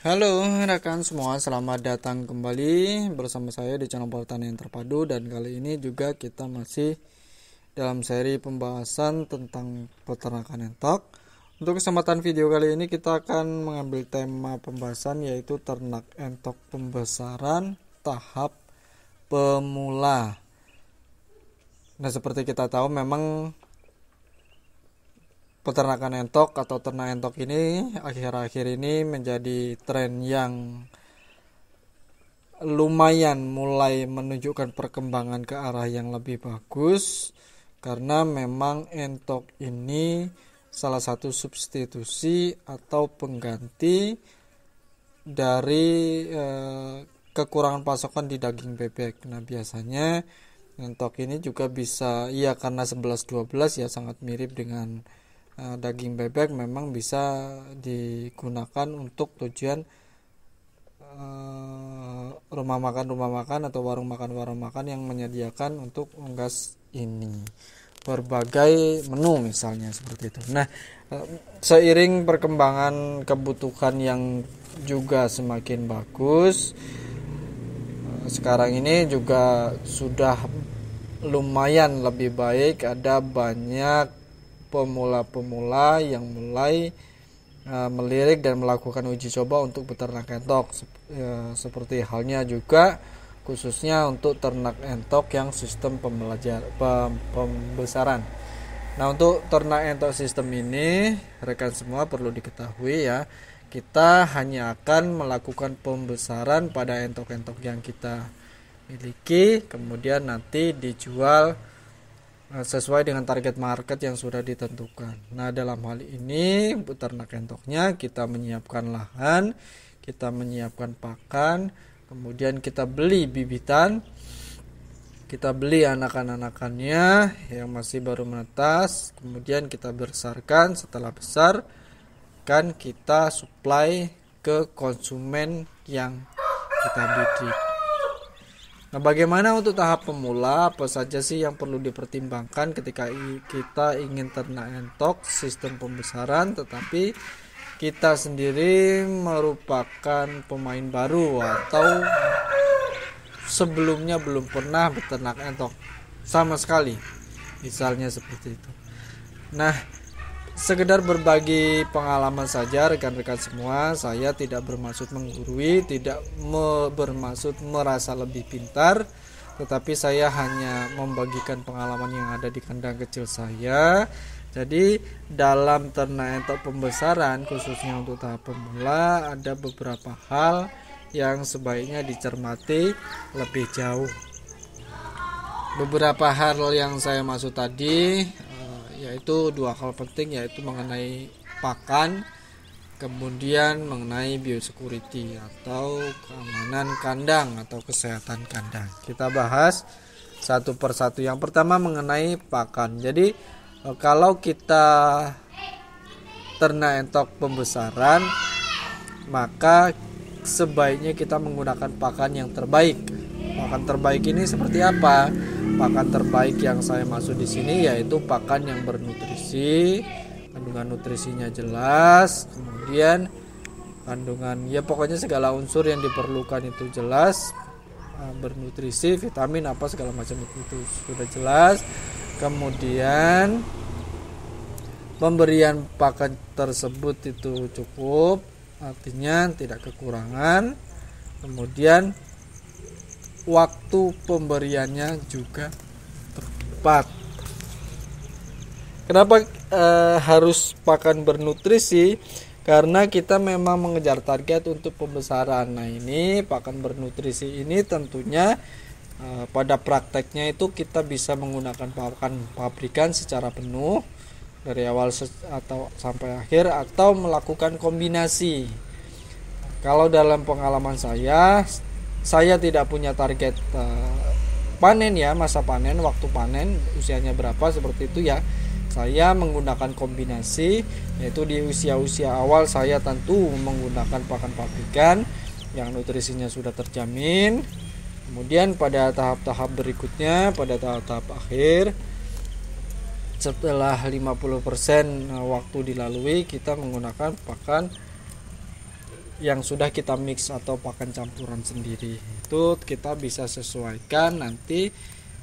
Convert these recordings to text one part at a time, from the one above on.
Halo rekan semua, selamat datang kembali bersama saya di channel Pertanian Terpadu. Dan kali ini juga kita masih dalam seri pembahasan tentang peternakan entok. Untuk kesempatan video kali ini kita akan mengambil tema pembahasan yaitu ternak entok pembesaran tahap pemula. Nah, seperti kita tahu memang peternakan entok atau ternak entok ini akhir-akhir ini menjadi tren yang lumayan mulai menunjukkan perkembangan ke arah yang lebih bagus, karena memang entok ini salah satu substitusi atau pengganti dari kekurangan pasokan di daging bebek. Nah, biasanya entok ini juga bisa, karena 11-12 ya sangat mirip dengan daging bebek, memang bisa digunakan untuk tujuan rumah makan atau warung makan yang menyediakan untuk unggas ini berbagai menu misalnya seperti itu. Nah, seiring perkembangan kebutuhan yang juga semakin bagus, sekarang ini juga sudah lumayan lebih baik, ada banyak pemula-pemula yang mulai melirik dan melakukan uji coba untuk beternak entok, seperti halnya juga khususnya untuk ternak entok yang sistem pembesaran. Nah, untuk ternak entok sistem ini rekan semua perlu diketahui ya, kita hanya akan melakukan pembesaran pada entok-entok yang kita miliki, kemudian nanti dijual sesuai dengan target market yang sudah ditentukan. Nah, dalam hal ini peternak entoknya kita menyiapkan lahan, kita menyiapkan pakan, kemudian kita beli bibitan, kita beli anakan-anakannya yang masih baru menetas, kemudian kita besarkan. Setelah besar kan kita supply ke konsumen yang kita bidik. Nah, bagaimana untuk tahap pemula? Apa saja sih yang perlu dipertimbangkan ketika kita ingin ternak entok sistem pembesaran, tetapi kita sendiri merupakan pemain baru atau sebelumnya belum pernah beternak entok sama sekali, misalnya seperti itu. Nah, sekedar berbagi pengalaman saja rekan-rekan semua. Saya tidak bermaksud menggurui, tidak bermaksud merasa lebih pintar, tetapi saya hanya membagikan pengalaman yang ada di kandang kecil saya. Jadi dalam ternak entok pembesaran khususnya untuk tahap pemula, ada beberapa hal yang sebaiknya dicermati lebih jauh. Beberapa hal yang saya maksud tadi yaitu dua hal penting, yaitu mengenai pakan, kemudian mengenai biosecurity atau keamanan kandang atau kesehatan kandang. Kita bahas satu persatu. Yang pertama mengenai pakan. Jadi kalau kita ternak entok pembesaran, maka sebaiknya kita menggunakan pakan yang terbaik. Pakan terbaik ini seperti apa? Pakan terbaik yang saya maksud di sini yaitu pakan yang bernutrisi, kandungan nutrisinya jelas, kemudian kandungan pokoknya segala unsur yang diperlukan itu jelas, bernutrisi, vitamin apa segala macam itu sudah jelas. Kemudian pemberian pakan tersebut itu cukup, artinya tidak kekurangan. Kemudian waktu pemberiannya juga tepat. Kenapa harus pakan bernutrisi? Karena kita memang mengejar target untuk pembesaran. Nah, ini pakan bernutrisi ini tentunya pada prakteknya itu kita bisa menggunakan pakan pabrikan secara penuh dari awal atau sampai akhir, atau melakukan kombinasi. Kalau dalam pengalaman saya tidak punya target panen ya, masa panen, waktu panen, usianya berapa seperti itu ya. Saya menggunakan kombinasi, yaitu di usia-usia awal saya tentu menggunakan pakan pabrikan yang nutrisinya sudah terjamin. Kemudian pada tahap-tahap berikutnya, pada tahap-tahap akhir, setelah 50% waktu dilalui, kita menggunakan pakan yang sudah kita mix atau pakan campuran sendiri. Itu kita bisa sesuaikan nanti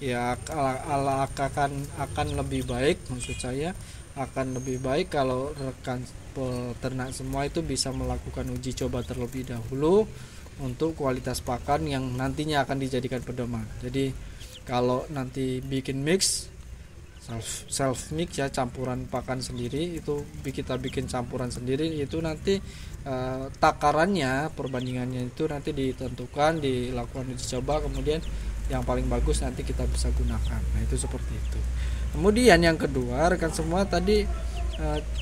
ya, akan lebih baik, maksud saya akan lebih baik kalau rekan peternak semua itu bisa melakukan uji coba terlebih dahulu untuk kualitas pakan yang nantinya akan dijadikan pedoman. Jadi kalau nanti bikin mix self mix ya, campuran pakan sendiri, itu kita bikin campuran sendiri, itu nanti takarannya, perbandingannya itu nanti ditentukan, dilakukan uji coba, kemudian yang paling bagus nanti kita bisa gunakan. Nah itu seperti itu. Kemudian yang kedua, rekan semua, tadi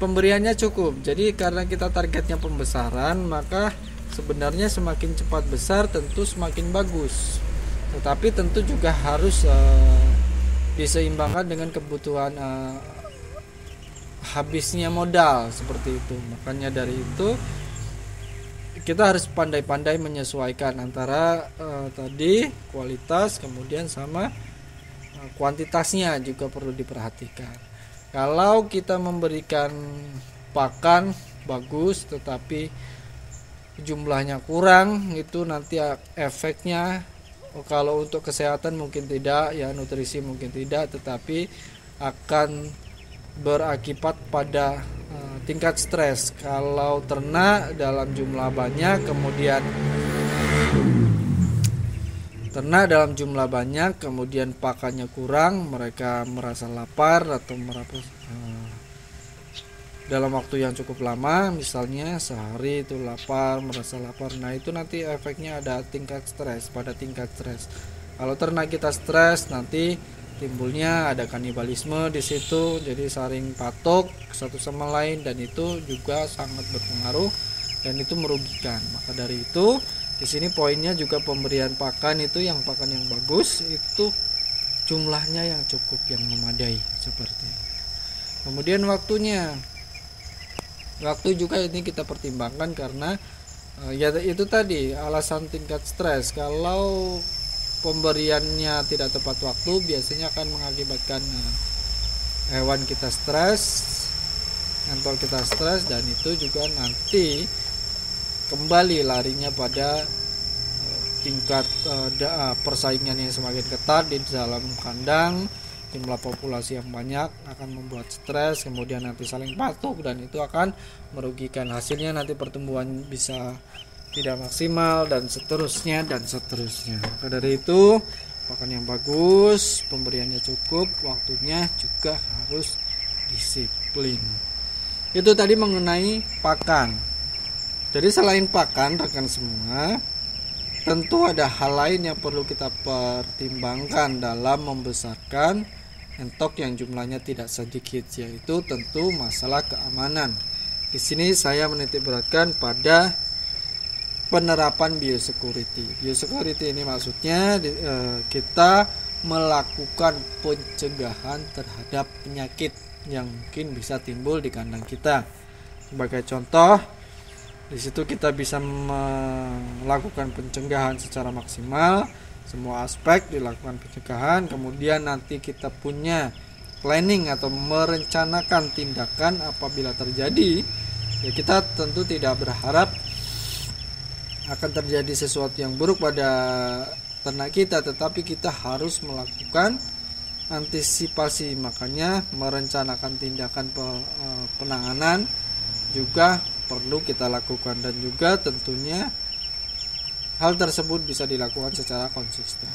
pemberiannya cukup. Jadi karena kita targetnya pembesaran, maka sebenarnya semakin cepat besar tentu semakin bagus, tetapi tentu juga harus diseimbangkan dengan kebutuhan habisnya modal, seperti itu. Makanya dari itu kita harus pandai-pandai menyesuaikan antara tadi kualitas, kemudian sama kuantitasnya juga perlu diperhatikan. Kalau kita memberikan pakan bagus tetapi jumlahnya kurang, itu nanti efeknya, kalau untuk kesehatan mungkin tidak ya, nutrisi mungkin tidak, tetapi akan berakibat pada tingkat stres. Kalau ternak dalam jumlah banyak, kemudian pakannya kurang, mereka merasa lapar atau dalam waktu yang cukup lama, misalnya sehari itu merasa lapar. Nah itu nanti efeknya ada tingkat stres, pada tingkat stres. Kalau ternak kita stres, nanti timbulnya ada kanibalisme di situ, jadi saling patok satu sama lain, dan itu juga sangat berpengaruh dan itu merugikan. Maka dari itu di sini poinnya juga pemberian pakan itu, yang pakan yang bagus itu jumlahnya yang cukup, yang memadai, seperti itu. Kemudian waktu juga ini kita pertimbangkan, karena ya itu tadi alasan tingkat stres. Kalau pemberiannya tidak tepat waktu, biasanya akan mengakibatkan hewan kita stres, mental kita stres, dan itu juga nanti kembali larinya pada tingkat persaingan yang semakin ketat di dalam kandang. Jumlah populasi yang banyak akan membuat stres, kemudian nanti saling patok, dan itu akan merugikan. Hasilnya nanti pertumbuhan bisa tidak maksimal, dan seterusnya. Maka dari itu pakan yang bagus, pemberiannya cukup, waktunya juga harus disiplin. Itu tadi mengenai pakan. Jadi selain pakan, rekan semua, tentu ada hal lain yang perlu kita pertimbangkan dalam membesarkan entok yang jumlahnya tidak sedikit, yaitu tentu masalah keamanan. Di sini saya menitik beratkan pada penerapan biosecurity. Biosecurity ini maksudnya kita melakukan pencegahan terhadap penyakit yang mungkin bisa timbul di kandang kita. Sebagai contoh, di situ kita bisa melakukan pencegahan secara maksimal, semua aspek dilakukan pencegahan. Kemudian nanti kita punya planning atau merencanakan tindakan apabila terjadi. Ya, kita tentu tidak berharap akan terjadi sesuatu yang buruk pada ternak kita, tetapi kita harus melakukan antisipasi. Makanya merencanakan tindakan penanganan juga perlu kita lakukan, dan juga tentunya hal tersebut bisa dilakukan secara konsisten.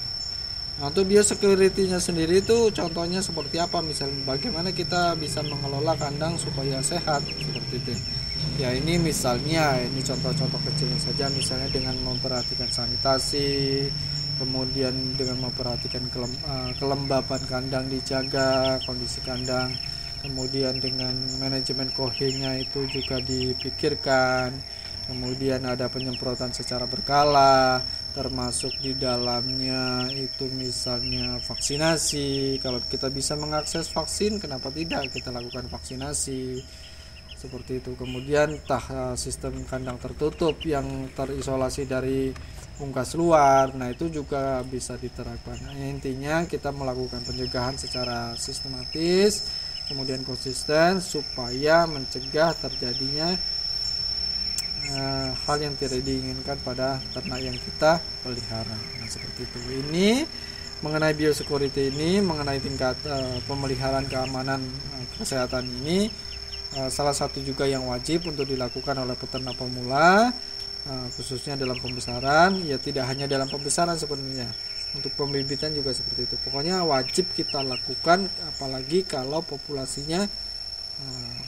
Nah, untuk biosecurity-nya sendiri itu contohnya seperti apa? Misalnya bagaimana kita bisa mengelola kandang supaya sehat, seperti itu. Ya ini misalnya, ini contoh-contoh kecilnya saja, misalnya dengan memperhatikan sanitasi, kemudian dengan memperhatikan kelembapan kandang dijaga, kondisi kandang, kemudian dengan manajemen kohenya itu juga dipikirkan. Kemudian ada penyemprotan secara berkala, termasuk di dalamnya itu misalnya vaksinasi. Kalau kita bisa mengakses vaksin, kenapa tidak kita lakukan vaksinasi, seperti itu. Kemudian sistem kandang tertutup yang terisolasi dari unggas luar, nah itu juga bisa diterapkan. Intinya kita melakukan pencegahan secara sistematis, kemudian konsisten, supaya mencegah terjadinya hal yang tidak diinginkan pada ternak yang kita pelihara. Nah, seperti itu. Ini mengenai biosecurity ini, mengenai tingkat pemeliharaan keamanan kesehatan ini, salah satu juga yang wajib untuk dilakukan oleh peternak pemula, khususnya dalam pembesaran. Ya, tidak hanya dalam pembesaran sebenarnya, untuk pembibitan juga seperti itu. Pokoknya wajib kita lakukan, apalagi kalau populasinya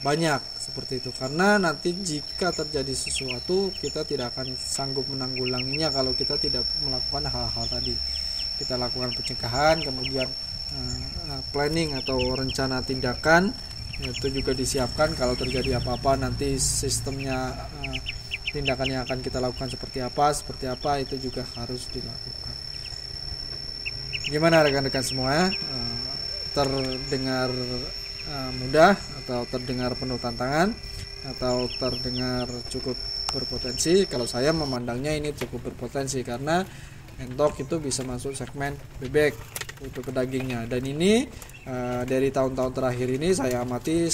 banyak seperti itu, karena nanti jika terjadi sesuatu kita tidak akan sanggup menanggulanginya kalau kita tidak melakukan hal-hal tadi. Kita lakukan pencegahan, kemudian planning atau rencana tindakan itu juga disiapkan. Kalau terjadi apa-apa nanti sistemnya, tindakan yang akan kita lakukan seperti apa itu juga harus dilakukan. Gimana rekan-rekan semua? Terdengar mudah atau terdengar penuh tantangan atau terdengar cukup berpotensi? Kalau saya memandangnya ini cukup berpotensi, karena entok itu bisa masuk segmen bebek untuk ke dagingnya. Dan ini dari tahun-tahun terakhir ini saya amati,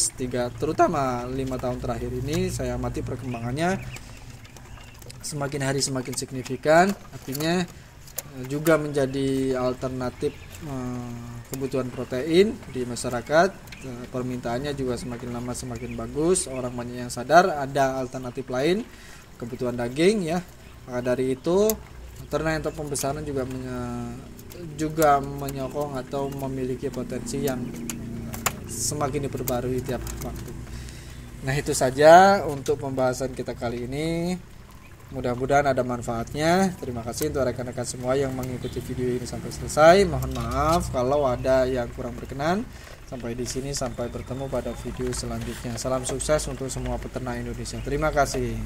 terutama 5 tahun terakhir ini saya amati perkembangannya semakin hari semakin signifikan. Artinya juga menjadi alternatif kebutuhan protein di masyarakat. Permintaannya juga semakin lama semakin bagus, orang banyak yang sadar ada alternatif lain kebutuhan daging ya. Maka dari itu ternak entok pembesaran juga menyokong atau memiliki potensi yang semakin diperbarui tiap waktu. Nah, itu saja untuk pembahasan kita kali ini. Mudah-mudahan ada manfaatnya. Terima kasih untuk rekan-rekan semua yang mengikuti video ini sampai selesai. Mohon maaf kalau ada yang kurang berkenan. Sampai di sini, sampai bertemu pada video selanjutnya. Salam sukses untuk semua peternak Indonesia. Terima kasih.